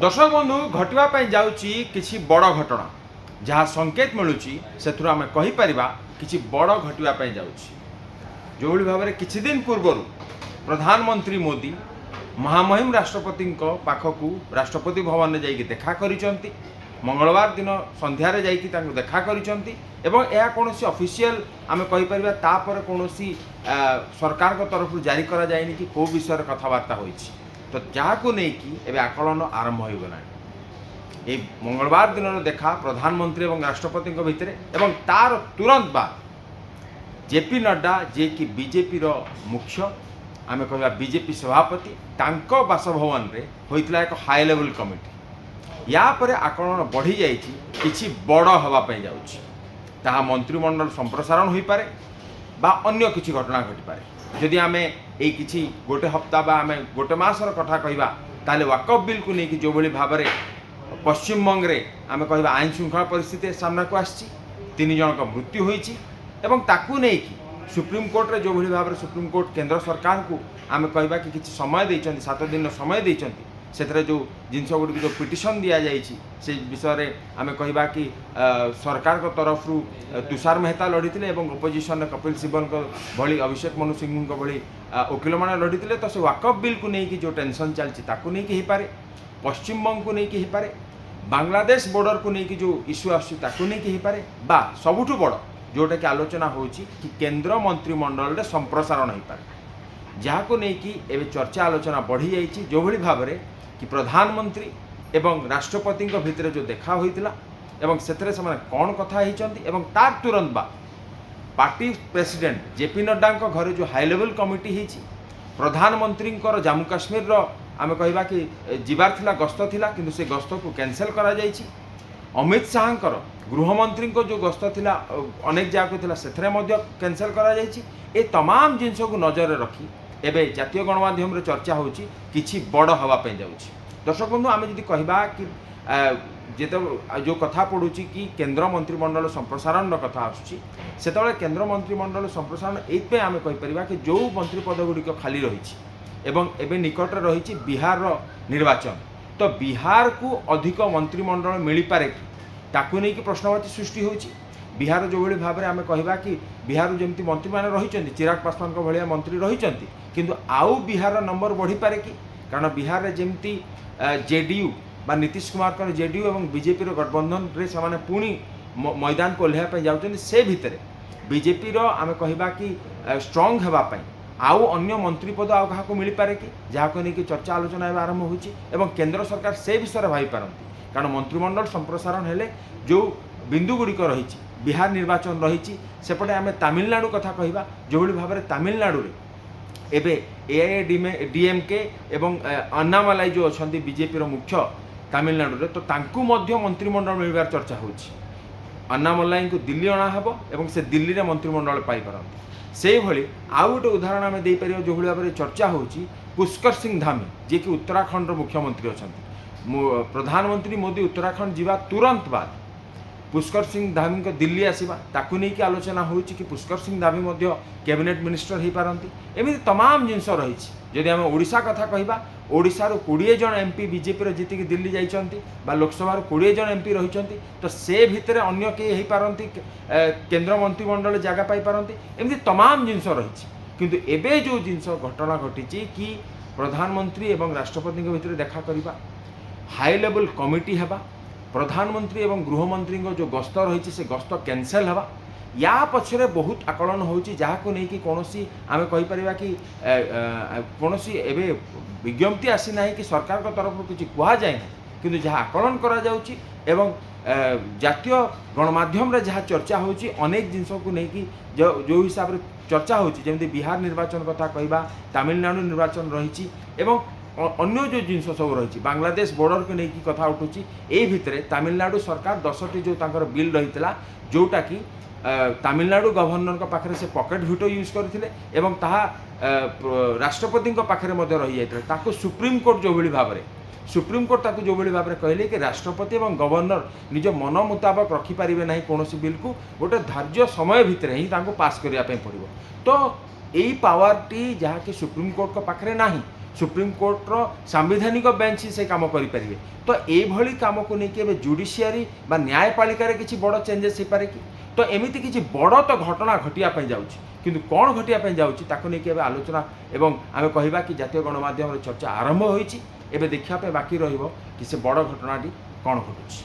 दर्शक बंधु घटवाई जाऊँगी किसी बड़ घटना जहाँ संकेत मिलूँ से आम कहीपर कि बड़ घटवाई जाऊँगी जो भाव में किछि दिन पूर्व प्रधानमंत्री मोदी महामहिम राष्ट्रपति पाखक राष्ट्रपति भवन में जाइए देखा करिसेंती। मंगलवार दिन संध्यारे जाइए देखा करिसेंती एवं यह कौन ऑफिशियल आम कहीपर तापर कौन सरकार को तरफ जारी करा जाएनी कि कौ विषय कथबार्ता होइछि। तो जहाँ नहीं आकलन आरंभ हो गला ये मंगलवार दिन देखा प्रधानमंत्री और राष्ट्रपति भितर एवं तार तुरंत बाद जेपी नड्डा जे कि बीजेपी मुख्य आम कह बीजेपी सभापति तांको बासभवन रे होइतला एक हाई लेवल कमिटी या पर आकलन बढ़ी जाइछि किछि बड़ हवापाई जाउछि ताहा मंत्रिमंडल संप्रसारण होई पारे बा अन्य किछि घटना घटी पारे। जदि आमे एई किछि गोटे हप्ता बा आमे गोटे मासर कथा कहिबा ताले वाकफ बिल को लेकिन जो भली भाव में पश्चिम बंगे आमे कहिबा आईन श्रृंखला परिस्थिति सामना को आछि 3 जनक मृत्यु होइछि एवं ताकू नेकी सुप्रीम कोर्ट रे जो भली भाव में सुप्रीम कोर्ट केंद्र सरकार को आमे कहिबा कि किछि समय दैछन्ति 7 दिन समय दैछन्ति से जो जिनस गुड़ी जो पिटिशन दि जाइए से विषय में आम कहिबा कि सरकार को तरफ तुषार मेहता लड़ी और ओपोजिशन कपिल सिब्बल भली अभिषेक मनु सिंह भली वकिल मैंने लड़ी तो से वाकफ बिल को लेकिन जो टेंशन चलती पारे पश्चिम बंग को लेकिन पारे बांग्लादेश बॉर्डर को लेकिन जो इश्यू आसपारे बा सबुठ बड़ जोटा कि आलोचना होची कि केंद्र मंत्रिमंडल रे संप्रसारण हो पारे जहाँ को लेकिन एवं चर्चा आलोचना बढ़ी जाइए जो भली भाव में कि प्रधानमंत्री एवं राष्ट्रपति भितर जो देखा होइतिला एवं सेतरे से कौन कथा होइचंती एवं तार तुरंत बाद पार्टी प्रेसिडेंट जेपी नड्डा घरे जो हाई लेवल कमिटी होइछि प्रधानमंत्री जम्मू काश्मीर आम कहिबा कि जीवार थिला गस्त थिला किंतु से गस्त को कैंसल करा जाइछि। अमित शाह गृहमंत्री को जो गस्त थिला अनेक जगह थिला सेथरे मध्य कैंसल करा जाइछि। ए तमाम जिनस को नजर रखी एवं जातीय गणमाध्यम रे चर्चा होची किछि बड़ हवा पे जाउछि। दर्शक बंधु आम जदि कहबा कि जेते जो कथा पड़ुछि कि केंद्र मंत्रिमंडल संप्रसारण कथा आसुछि सेतबेले केंद्र मंत्रिमंडल संप्रसारण एइपे आम कहि परिबा कि जो मंत्री पद गुड़िक खाली रहिछि एवं एबे निकट रहिछि बिहार निर्वाचन तो बिहार को अधिक मंत्रिमंडल मिल पारे कि ताकू नहीं कि प्रश्नवाची सृष्टि होछि। बिहार जो भली भाव में आम कहबा कि बिहार जमती मंत्री मैंने रही चिराग पासवान भाया मंत्री रही किंतु आउ बिहार नंबर बढ़ी पारे कि कारण बिहार रे जमती जेडीयू बा नीतीश कुमार जेडीयू और बीजेपी गठबंधन रे से पुणी मैदान को ओह्लैया जाउछन्ति से भितर बीजेपी आम कहबा कि स्ट्रंग हेबापई आउ अन्य मंत्री पद आउ क्या मिल पारे कि जहाँ को लेकिन चर्चा आलोचना आरंभ होछि एवं केंद्र सरकार से विषय भाई पारती कारण मंत्रिमंडल संप्रसारण हेले जो बिंदु गुड़िक रही बिहार निर्वाचन रही सेपटे आम तमिलनाडु कथा कहबा जो भली भाव में तमिलनाडु रे एबे एआईएडीएमके एवं अन्नामलाई जो अच्छा बीजेपी मुख्य तमिलनाडु रे तो तांकु मध्य मंत्रिमंडल मिलबार चर्चा होछि। अन्नामलाई को दिल्ली अणाहब एवं से दिल्ली रे मंत्रिमंडल पाई पारती से भली आउ गोटे उदाहरण आम दे पारिबा जो भली भाव में चर्चा होछि पुष्कर सिंह धामी जे कि उत्तराखंड मुख्यमंत्री अच्छा प्रधानमंत्री मोदी उत्तराखंड जीवा तुरंत बाद पुष्कर सिंह धामी को दिल्ली आसवा ताकू नहीं कि आलोचना होछि कि पुष्कर सिंह धामी मध्य कैबिनेट मिनिस्टर हो पारती एमती तमाम जिनस रही जदि आम ओडिशा कथा कहबा ओडिशार 20 जन एमपी बीजेपी जीतिक दिल्ली जाइछन्ति बा लोकसभा 20 जन एमपी रही तो से भितर अन्य किए हो पारती केंद्र मंत्रिमंडल जगह पाई पारती एमती तमाम जिनस रही किंतु एबे जो जिनस घटना घटी कि प्रधानमंत्री एवं राष्ट्रपति भितर देखा करबा हाई लेवल कमिटी हेबा प्रधानमंत्री एवं गृहमंत्री जो गस्त रही से गस्त कैंसल हवा या पछरे बहुत आकलन होची जहाँ को नहीं कि कौनसी आम कहीपर कि कौनसी एवं विज्ञप्ति आसी ना कि सरकार को तरफ किसी कह जाए किंतु जहाँ आकलन करा जाउची एवं जातीय गणमाध्यम रे जहाँ चर्चा होची अनेक जिनस को नहीं कि जो हिसाब से चर्चा होची जेमती बिहार निर्वाचन कथा कहबा तमिलनाडु निर्वाचन रही एवं अन्य जो जिनस सब रही बांग्लादेश बॉर्डर को लेकिन कथा उठुची ए भितर तमिलनाडु सरकार 10टी जो तांकर बिल रही जोटा कि तमिलनाडु गवर्नर पाखे से पॉकेट वीटो यूज करते एवं ताहा राष्ट्रपति पाखे रही जाता ताको सुप्रीम कोर्ट जो भली भाव में सुप्रीम कोर्ट ताको जो भली भाव में कहले कि राष्ट्रपति एवं गवर्नर निज मन मुताबक रखिपारे ना कौन बिल को गोटे धार्य समय भितर ही पास करने पड़ो तो यही पावर टी जहाँकि सुप्रीम कोर्ट पाखे ना सुप्रीमकोर्टर सांविधानिक बेंच ही से काम करें तो ये कम को लेकिन जुडिशियरी बा न्यायपालिकार किसी बड़ चेंजेस हो पारे कि तो एमती किसी बड़ तो घटना घटिया जाऊँगी किंतु कौन घटिया जाऊँगी ताको नहीं आलोचना एवं आम कहवा कि जातीय गणमाध्यम चर्चा आरंभ होती देखा बाकी रही कि से बड़ घटनाटी कौन घटुची।